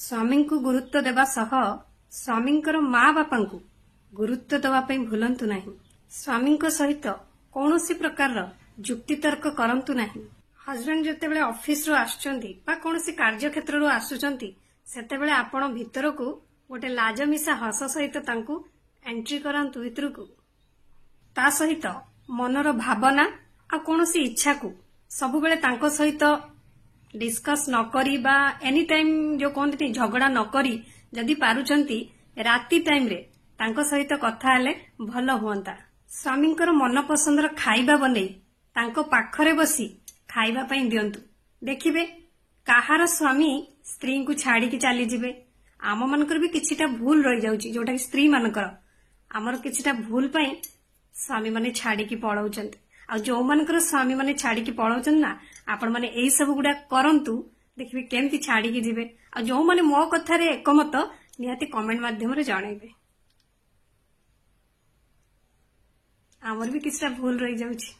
स्वामी को गुरुत्व देवा सह स्वामींकर माँ बापा को गुरुत्व देवाई भूलंतु नहीं। स्वामी सहित कौन प्रकार जुक्तितर्क करंतु नहीं। हजबैंड जितेबाला ऑफिस रो आसुचंती बा कौनसी कार्य क्षेत्र रो आसुचंती सेतेबेले आपण भीतर को गोटे लाजमिसा हस सहित तांकु एंट्री करंतु भितर को ता सहित मनर भावना आ कौनसी इच्छा को सब बेले तांको सहित डिस्कस न करी बा एनी टाइम जो कहते झगड़ा न करी जदि पारुचंती राति टाइम रे तांको सहित कथा हेले भल हुअंता। स्वामींकर मन पसंदर खाइबा बनै तांको पाखरे बसी खाइबा पई दियंतु। देखिबे काहार स्वामी स्त्री को छाड़ी की चली जिबे। आम मानकर भी किछिटा भूल रही जाउची जोटा कि स्त्री मानकर आमर किछिटा भूल पई स्वामी माने छाड़ी की पळौचंती। आ जो मानकर स्वामी माने छाड़ी की पळौचन ना आपण माने एई सब गुडा करंतु देखिबे केमती छाड़ी की जिबे। आ जो माने मो कथा रे एकमत निहाती कमेंट माध्यम रे जणाइबे। आमर भी किछिटा भूल रही जाउची।